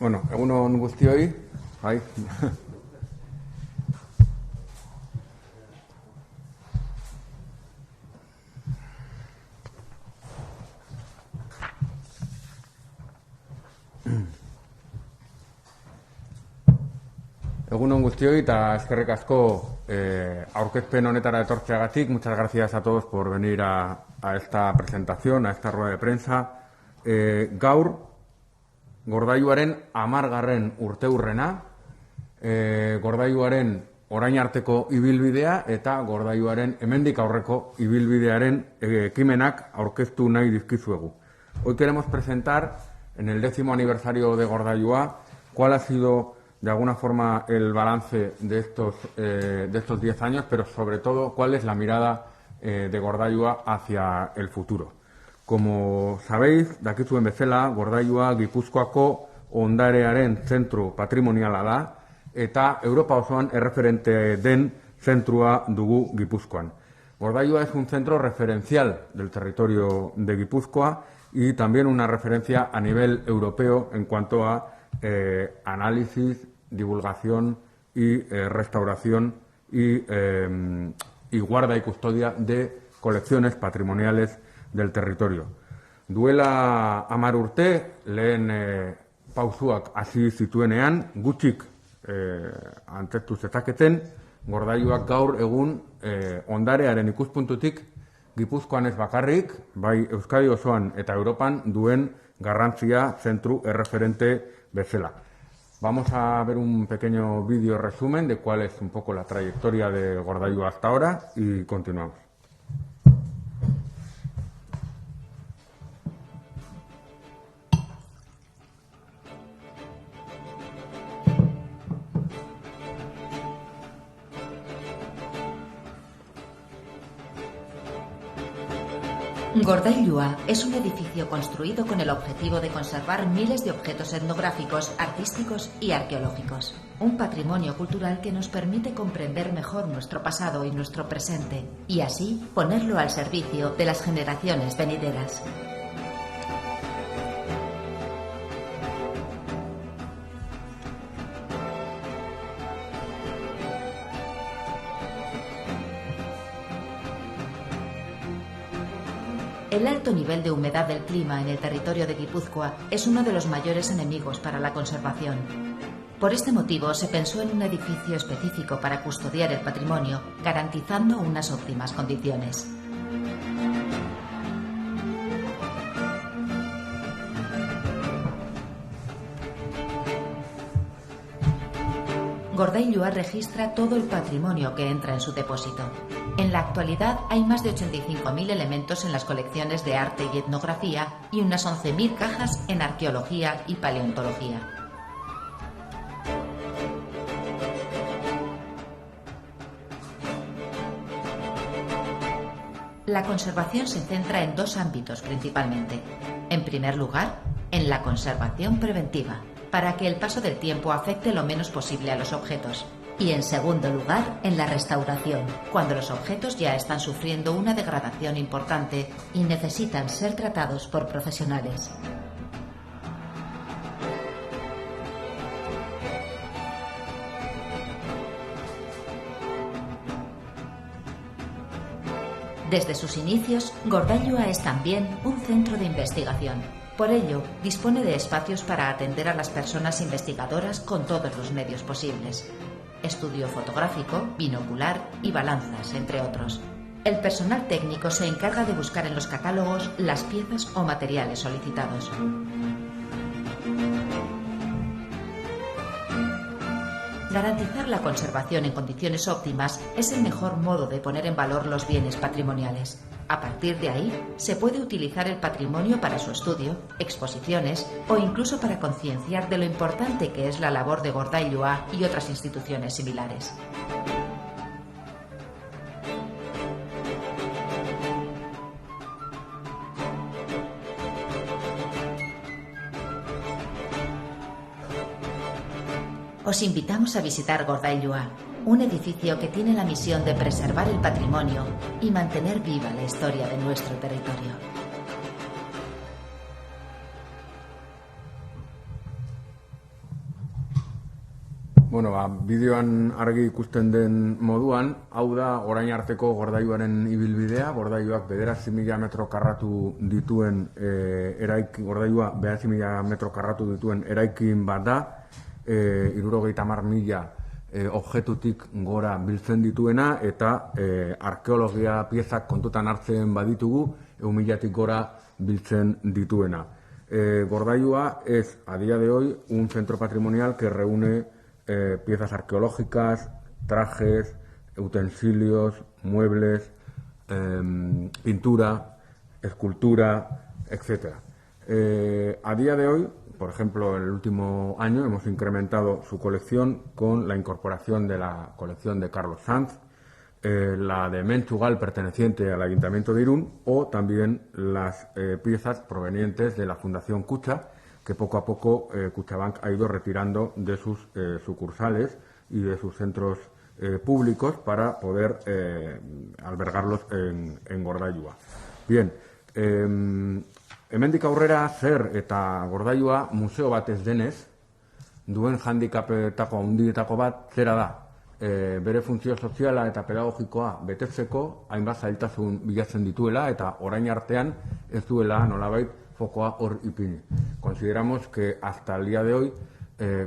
Bueno, egun on guztioi, bai. Egun on guztioi eta eskerrik asko aurkezpen honetara etortzeagatik. Muchas gracias a todos por venir a esta presentación, a esta rueda de prensa. Gaur, Gordailuaren 10. urteurrena, Gordailuaren orain arteko ibilbidea eta Gordailuaren hemendik aurreko ibilbidearen ekimenak aurkeztu nahi dizkizuegu. Hoy queremos presentar, en el 10º aniversario de Gordailua, cuál ha sido de alguna forma el balance de estos 10 años, pero sobre todo cuál es la mirada de Gordailua hacia el futuro. Como sabéis, dakizuen bezala, Gordailua Gipuzkoako ondarearen zentru patrimoniala da eta Europa osoan erreferente den zentrua dugu Gipuzkoan. Gordailua es un centro referencial del territorio de Guipúzcoa y también una referencia a nivel europeo en cuanto a análisis, divulgación y restauración y guarda y custodia de colecciones patrimoniales del territorio. Duela 10 urte, lehen pausuak hasi zituenean, gutxik antzeztu zezaketen, Gordailuak gaur egun ondarearen ikuspuntutik Gipuzkoan ez bakarrik, bai Euskadi osoan eta Europan duen garrantzia zentru erreferente bezala. Vamos a ver un pequeño vídeo resumen de cuál es un poco la trayectoria de Gordailua hasta ahora y continuamos. Gordailua es un edificio construido con el objetivo de conservar miles de objetos etnográficos, artísticos y arqueológicos. Un patrimonio cultural que nos permite comprender mejor nuestro pasado y nuestro presente, y así ponerlo al servicio de las generaciones venideras. El alto nivel de humedad del clima en el territorio de Guipúzcoa es uno de los mayores enemigos para la conservación. Por este motivo se pensó en un edificio específico para custodiar el patrimonio, garantizando unas óptimas condiciones. Gordailua registra todo el patrimonio que entra en su depósito. En la actualidad hay más de 85.000 elementos en las colecciones de arte y etnografía y unas 11.000 cajas en arqueología y paleontología. La conservación se centra en dos ámbitos principalmente. En primer lugar, en la conservación preventiva, para que el paso del tiempo afecte lo menos posible a los objetos. Y en segundo lugar, en la restauración, cuando los objetos ya están sufriendo una degradación importante y necesitan ser tratados por profesionales. Desde sus inicios, Gordailua es también un centro de investigación. Por ello, dispone de espacios para atender a las personas investigadoras con todos los medios posibles. Estudio fotográfico, binocular y balanzas, entre otros. El personal técnico se encarga de buscar en los catálogos las piezas o materiales solicitados. Garantizar la conservación en condiciones óptimas es el mejor modo de poner en valor los bienes patrimoniales. A partir de ahí, se puede utilizar el patrimonio para su estudio, exposiciones o incluso para concienciar de lo importante que es la labor de Gordailua y otras instituciones similares. Os invitamos a visitar Gordailua, un edificio que tiene la misión de preservar el patrimonio y mantener viva la historia de nuestro territorio. Bueno, bideoan argi ikusten den moduan, hau da orain arteko gordailuaren ibilbidea, gordailuak 9.000 metro karratu dituen gordailua 9.000 metro karratu dituen eraikin bat da, 70.000 objetutik gora biltzen dituena, eta arkeologia piezak kontutan hartzen baditugu, 1.000tik gora biltzen dituena. Gordailua es, a día de hoy, un centro patrimonial que reúne piezas arqueológicas, trajes, utensilios, muebles, pintura, escultura, etc. A día de hoy, por ejemplo, en el último año hemos incrementado su colección con la incorporación de la colección de Carlos Sanz, la de Menchugal perteneciente al Ayuntamiento de Irún, o también las piezas provenientes de la Fundación Kutxa, que poco a poco Kutxabank ha ido retirando de sus sucursales y de sus centros públicos para poder albergarlos en Gordailua. Bien, hemendik aurrera zer eta Gordailua museo bat ez denez, duen handicapetako handietako bat zera da, bere funtzio soziala eta pedagogikoa betetzeko hainbat zailtasun bilatzen dituela eta orain artean ez duela nolabait fokoa hor ipini. Consideramos que hasta el día de hoy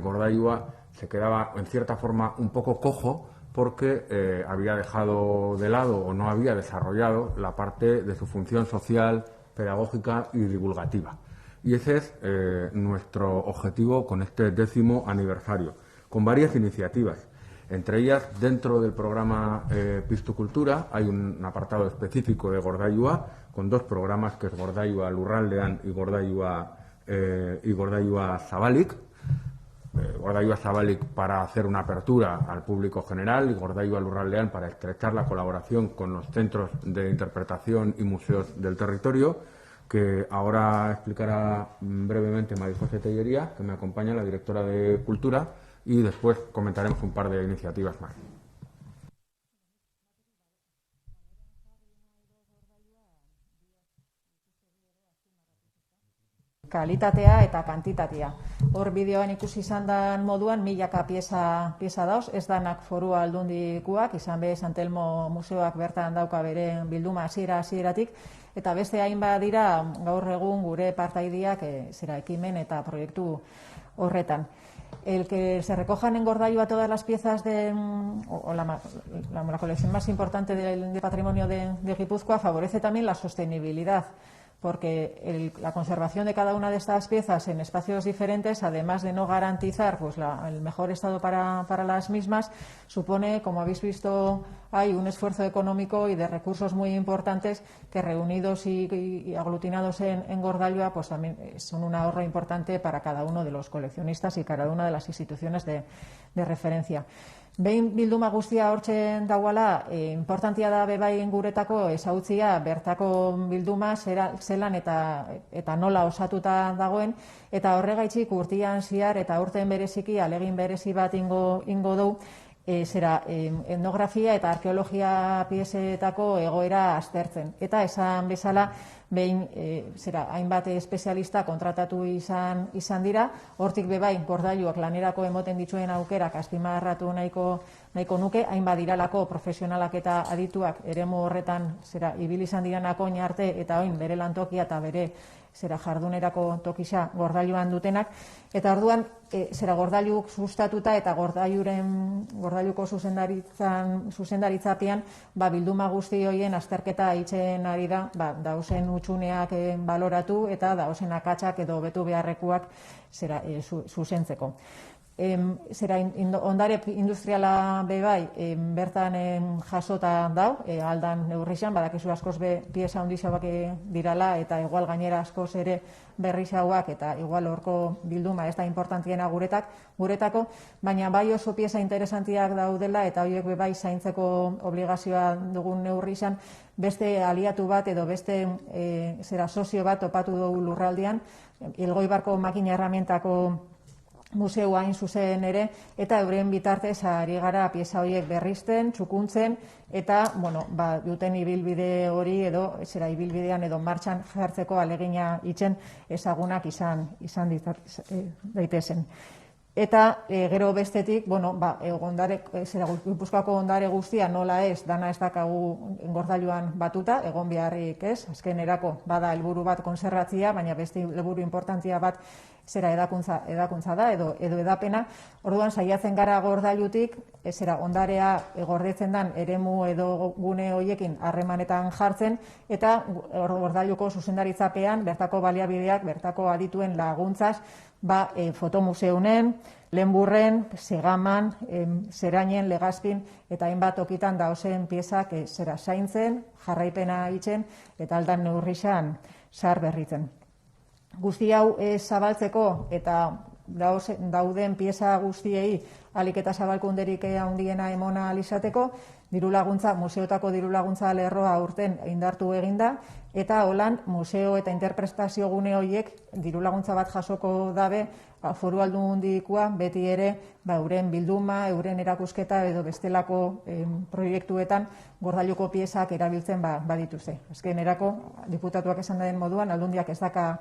Gordailua se quedaba en cierta forma un poco cojo porque había dejado de lado o no había desarrollado la parte de su función social, pedagógica y divulgativa. Y ese es nuestro objetivo con este 10º aniversario, con varias iniciativas. Entre ellas, dentro del programa Piztukultura hay un apartado específico de Gordailua, con 2 programas, que es Gordailua Lurraldean y Gordailua Zabalik. Gordailua Zabalik para hacer una apertura al público general y Gordailua Lurraldean para estrechar la colaboración con los centros de interpretación y museos del territorio, que ahora explicará brevemente María José Tellería, que me acompaña, la directora de Cultura, y después comentaremos un par de iniciativas más. Kalitatea eta kantitatea. Hor bideoan ikusi izan den moduan milaka pieza dauz, ez danak Foru Aldundikoak, izan be San Telmo museoak bertan dauka bere bilduma hasieratik, eta beste hainbat dira gaur egun gure partaideak ekimen eta proiektu horretan. El que se recojan en Gordailua todas las piezas la colección más importante de patrimonio de Guipúzcoa favorece también la sostenibilidad, porque la conservación de cada una de estas piezas en espacios diferentes, además de no garantizar pues, el mejor estado para las mismas, supone, como habéis visto, hay un esfuerzo económico y de recursos muy importantes que reunidos y aglutinados en Gordailua pues también son un ahorro importante para cada uno de los coleccionistas y cada una de las instituciones de referencia. Behin bilduma guztia hortzen dauala, importantia da bebai guretako ezautzia bertako bilduma zelan eta nola osatuta dagoen, eta horregaitzik urtean zehar eta urteen bereziki alegin berezi bat ingo du etnografia eta arkeologia piezetako egoera aztertzen. Eta esan bezala, behin hainbat espezialista kontratatu izan dira, hortik bebai Gordailuak lanerako emoten dituen aukerak azpimarratu nahiko nuke, hainbat diralako profesionalak eta adituak eremu horretan ibili izan diranak oin arte eta oin bere lantokia eta bere jardunerako tokisa Gordailuan dutenak, eta orduan Gordailuk sustatuta eta Gordailuko zuzendaritzapean bilduma guzti horien azterketa itzen ari da, dausen utxuneak baloratu eta dausen akatsak edo betu beharrekuak zuzentzeko. Ondare industriala bebai bertan jasota dau, aldan neurrixan, badakizu askoz pieza handixauak dirala eta igual gainera askoz ere berrixauak eta igual horko bilduma ez da importantiena guretako, baina bai oso pieza interesantiak daudela eta horiek bebai zaintzeko obligazioa dugun neurrixan, beste aliatu bat edo beste sozio bat topatu dugu lurraldean, Elgoibarko makina erramientako museoa hain zuzen ere, eta euren bitartez ari gara pieza horiek berrizten, txukuntzen, eta duten ibilbide hori edo ibilbidean edo martxan jartzeko alegina itzen ezagunak izan daitezen. Eta gero bestetik, Gipuzkoako ondare guztia nola ez, dana ez dakagu gordailuan batuta, egon beharrik ez, azkenerako bada helburu bat konserbatzia, baina beste helburu importantzia bat edakuntza da, edo edapena. Orduan saiatzen gara gordailutik, ondarea gordetzen den eremu edo gune horiekin harremanetan jartzen, eta gordailuko zuzendaritzapean, bertako baliabideak, bertako adituen laguntzaz, fotomuseunen, Lehenburren, Segaman, Zerainen, Legazpin, eta hainbat tokitan daozen piezak zaintzen, jarraipena itzen, eta aldan neurrixan zahar berritzen. Guzti hau zabaltzeko eta dauden pieza guztiei ahalik eta zabalkunderik handiena emona alizateko, museotako dirulaguntza lerroa aurten indartu eginda, eta holan museo eta interpretazio gune horiek dirulaguntza bat jasoko dabe Foru Aldundikoa beti ere euren bilduma, euren erakusketa edo bestelako proiektuetan gordailuko piezak erabiltzen badituzte. Azkenerako, diputatuak esan den moduan, Aldundiak ez daka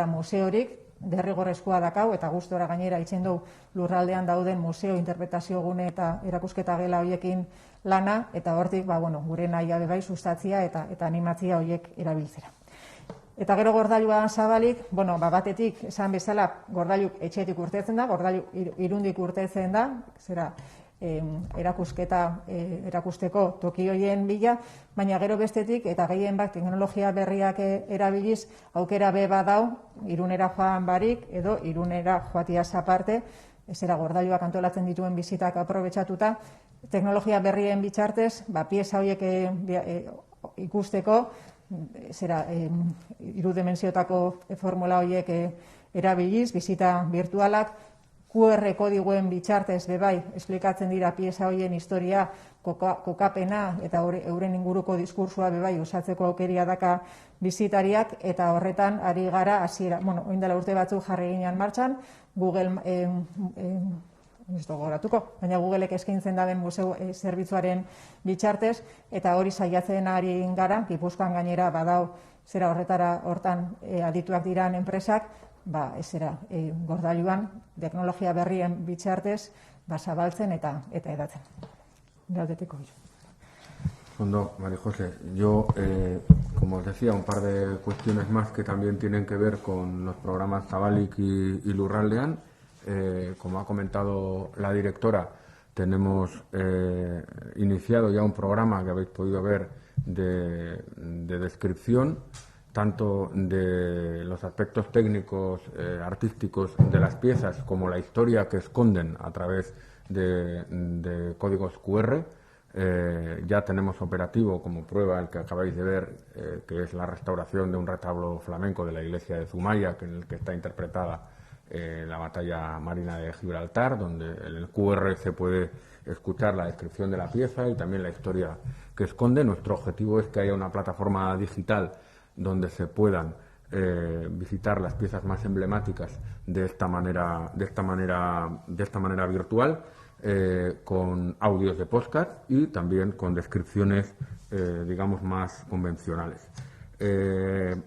museorik, derrigorrezkoa dakau, eta gustora gainera itzen du lurraldean dauden museo, interpretazio gune eta erakusketa gela horiekin lana, eta hortik gure nahi bai sustatzia eta animatzia horiek erabiltzera. Eta gero gordailua zabalik, batetik esan bezala gordailuk etxetik urtetzen da, gordailu irundik urtetzen da, erakusteko toki horien bila, baina gero bestetik eta gehien bat teknologia berriak erabiliz aukera be badau Irunera joan barik edo Irunera joatiaz aparte, gordailuak antolatzen dituen bizitak aprobetxatuta, teknologia berrien bitartez, pieza horiek ikusteko, irudimentsiotako formula horiek erabiliz, bizita virtualak, QR kodiguen bitartez bebai esplikatzen dira pieza horien historia, kokapena eta euren inguruko diskursua bebai osatzeko aukeria daka bizitariak, eta horretan ari gara hasiera, orain dela urte batzuk jarri ginean martxan, baina Googleek eskaintzen daben museu zerbitzuaren bitxartez, eta hori saiatzen ari gara, Gipuzkoan gainera badau hortan adituak diran enpresak, gordailuan teknologia berrien bitxartez zabaltzen eta edatzen. Gaudeteko hiru. Fondo, María José, yo, como os decía, un par de cuestiones más que también tienen que ver con los programas Zabalik y Lurraldean. Como ha comentado la directora, tenemos iniciado ya un programa que habéis podido ver de descripción tanto de los aspectos técnicos, artísticos de las piezas como la historia que esconden a través de códigos QR. Ya tenemos operativo como prueba el que acabáis de ver, que es la restauración de un retablo flamenco de la iglesia de Zumaya, en el que está interpretada la batalla marina de Gibraltar, donde en el QR se puede escuchar la descripción de la pieza y también la historia que esconde. Nuestro objetivo es que haya una plataforma digital donde se puedan visitar las piezas más emblemáticas de esta manera virtual, con audios de podcast y también con descripciones, digamos, más convencionales.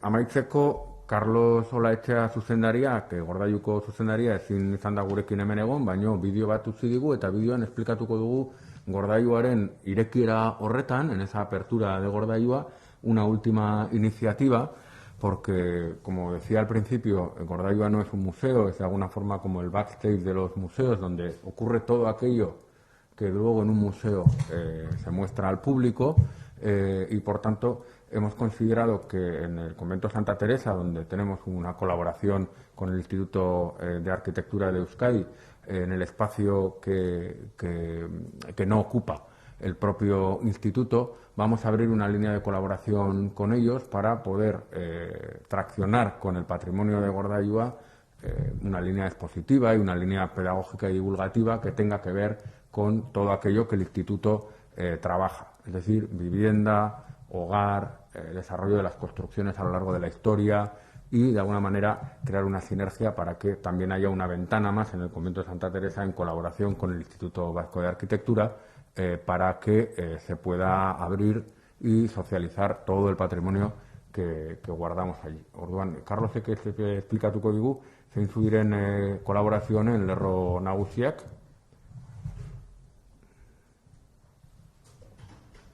Amaitzeko, Carlos Olaetxea zuzendariak, Gordailuko zuzendaria ezin izan da gurekin hemen egon, baina bideo bat utzi digu eta bideoan esplikatuko dugu Gordailuaren irekiera horretan, en esa apertura de Gordailua, una última iniciativa, porque, como decía al principio, Gordailua no es un museo, es de alguna forma como el backstage de los museos, donde ocurre todo aquello que luego en un museo se muestra al público, y por tanto hemos considerado que en el Convento Santa Teresa, donde tenemos una colaboración con el Instituto de Arquitectura de Euskadi, en el espacio que no ocupa el propio instituto, vamos a abrir una línea de colaboración con ellos para poder traccionar con el patrimonio de Gordailua una línea expositiva y una línea pedagógica y divulgativa que tenga que ver con todo aquello que el instituto trabaja, es decir, vivienda, hogar, desarrollo de las construcciones a lo largo de la historia y, de alguna manera, crear una sinergia para que también haya una ventana más en el Convento de Santa Teresa en colaboración con el Instituto Vasco de Arquitectura para que se pueda abrir y socializar todo el patrimonio que guardamos allí. Orduan, Carlos, que explica tu código, zeintzu diren kolaborazio honen lerro nagusiak.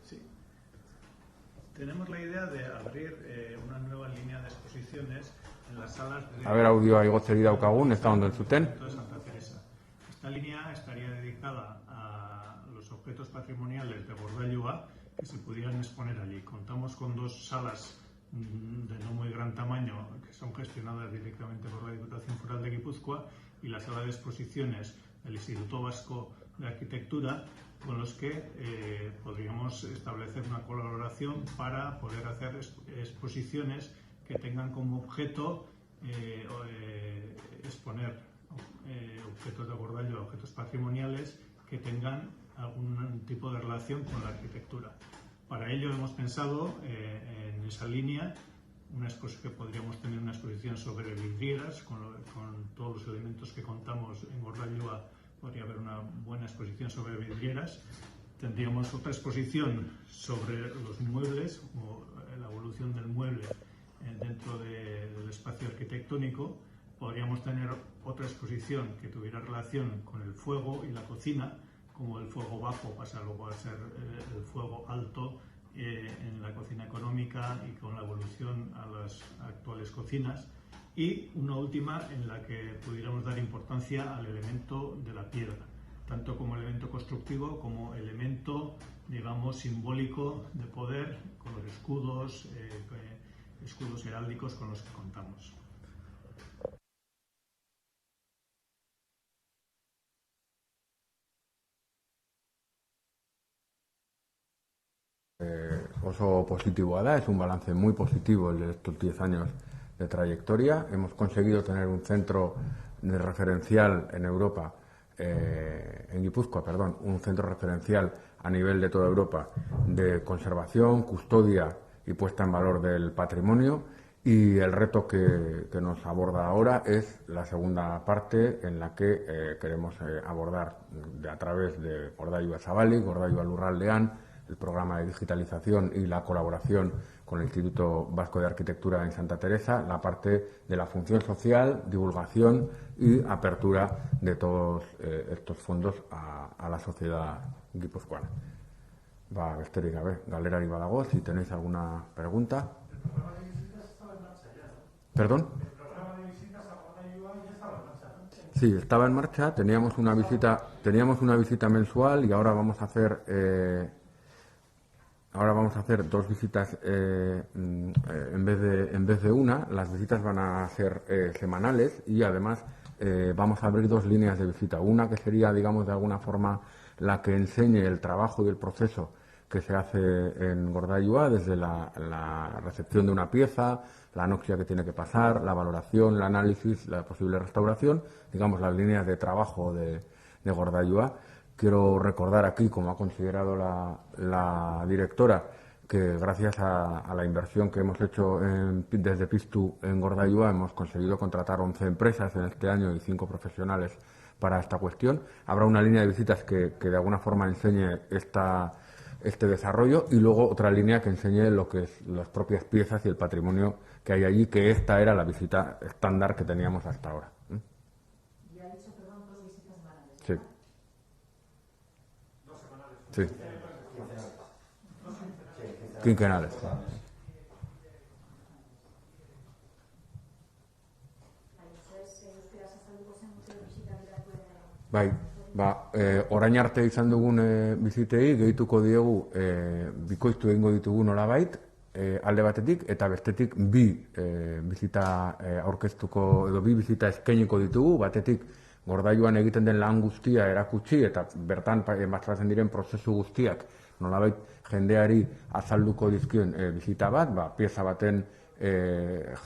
Sí. Tenemos la idea de abrir una nueva línea de exposiciones en las salas de... A ber, audioa igotzeri daukagun, ez da ondo entzuten. de Santa Teresa. Esta línea estaría dedicada a los objetos patrimoniales de Gordailua que se pudieran exponer allí. Contamos con dos salas de no muy gran tamaño que son gestionadas directamente por la Diputación Foral de Guipúzcoa y la sala de exposiciones del Instituto Vasco de Arquitectura, con los que podríamos establecer una colaboración para poder hacer exposiciones que tengan como objeto exponer objetos de Gordailua, objetos patrimoniales que tengan algún tipo de relación con la arquitectura. Para ello hemos pensado en esa línea que podríamos tener una exposición sobre vidrieras, con todos los elementos que contamos en Gordailua. Podría haber una buena exposición sobre vidrieras. Tendríamos otra exposición sobre los muebles o la evolución del mueble dentro del espacio arquitectónico. Podríamos tener otra exposición que tuviera relación con el fuego y la cocina, como el fuego bajo pasa luego a ser el fuego alto en la cocina económica y con la evolución a las actuales cocinas. Y una última en la que pudiéramos dar importancia al elemento de la piedra, tanto como elemento constructivo como elemento, digamos, simbólico de poder, con los escudos heráldicos con los que contamos. Oso positiboa da, es un balance muy positivo el de estos 10 años de trayectoria. Hemos conseguido tener un centro de referencial en Europa, en Guipúzcoa, perdón, un centro referencial a nivel de toda Europa de conservación, custodia y puesta en valor del patrimonio. Y el reto que nos aborda ahora es la segunda parte, en la que queremos abordar a través de Gordailua Zabalik, Gordailua Lurraldean, el programa de digitalización y la colaboración con el Instituto Vasco de Arquitectura en Santa Teresa, la parte de la función social, divulgación y apertura de todos estos fondos a la sociedad guipuzcoana. Besterik gabe, galerari badago, si tenéis alguna pregunta. ¿El programa de visitas estaba en marcha ya, no? ¿Perdón? El programa de visitas a Gordailua ya estaba en marcha, ¿no? Sí, estaba en marcha, teníamos una visita mensual y ahora vamos a hacer dos visitas en vez de una. Las visitas van a ser semanales y además vamos a abrir dos líneas de visita. Una que sería, digamos, de alguna forma la que enseñe el trabajo y el proceso que se hace en Gordailua, desde la recepción de una pieza, la anoxia que tiene que pasar, la valoración, el análisis, la posible restauración, digamos, las líneas de trabajo de Gordailua. Quiero recordar aquí, como ha considerado la directora, que gracias a la inversión que hemos hecho desde Piztu en Gordailua hemos conseguido contratar 11 empresas en este año y 5 profesionales para esta cuestión. Habrá una línea de visitas que de alguna forma enseñe este desarrollo y luego otra línea que enseñe lo que es las propias piezas y el patrimonio que hay allí, que esta era la visita estándar que teníamos hasta ahora. Y ha dicho, perdón, 2 visitas semanales. Sí. Sí. Quinquenales. Bai, orain arte izan dugun bizitei gehituko diegu bikoiztu egingo ditugu nolabait alde batetik eta bestetik bi bizita aurkeztuko edo bi bizita eskainiko ditugu, batetik Gordailuan egiten den lan guztia erakutsi eta bertan batratzen diren prozesu guztiak nolabait jendeari azalduko dizkien bizita bat, pieza baten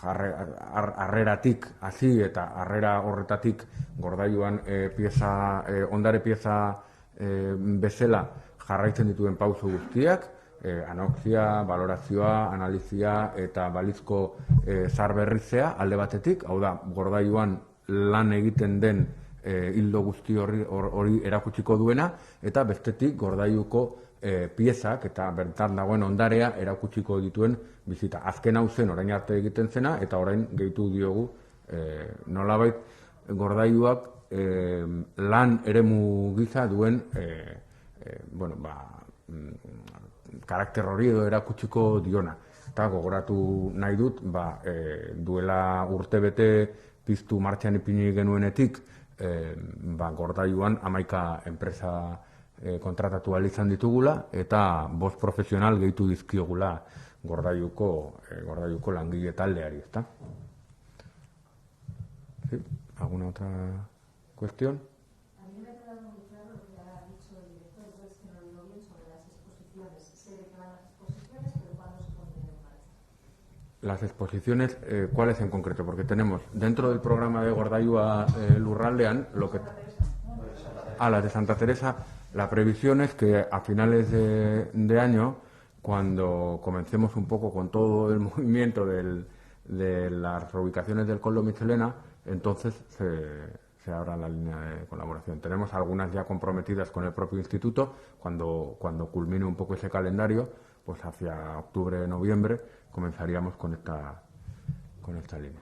harreratik hasi eta harrera horretatik Gordailuan ondare pieza bezala jarraitzen dituen pauso guztiak, anoxia, valorazioa, analizia eta balizko zaharberritzea alde batetik, hau da, Gordailuan lan egiten den hildo guzti hori erakutsiko duena, eta bestetik Gordailuko piezak eta bertan dagoen ondarea erakutsiko dituen bizita. Azken hau zen orain arte egiten zena eta orain gehitu diogu Nolabait, gordailuak lan eremu gisa duen karakter hori edo erakutsiko diona. Eta gogoratu nahi dut, duela urtebete piztu martxan ipini genuenetik, gordailuan 11 enpresa kontratatu ahal izan ditugula, eta 5 profesional gehitu dizkiogula gordailuko langile taldeari, ezta? ¿Sí? ¿Alguna otra cuestión? A mí me ha quedado muy claro lo que ha dicho el director, es que no lo digo bien sobre las exposiciones. Se declaran las exposiciones, pero ¿cuándo se ponen en marcha? Las exposiciones, ¿cuáles en concreto? Porque tenemos dentro del programa de Gordailua Lurraldean, las de Santa Teresa, la previsión es que a finales de año, cuando comencemos un poco con todo el movimiento de las reubicaciones del Coldo Michelena, entonces se abra la línea de colaboración. Tenemos algunas ya comprometidas con el propio instituto. Cuando culmine un poco ese calendario, pues hacia octubre, noviembre, comenzaríamos con esta línea.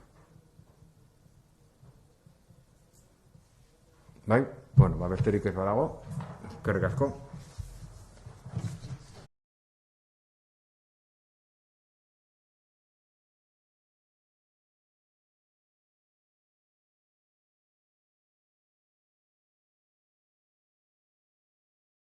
¿Vale? Bueno, besterik ez badago, eskerrik asko.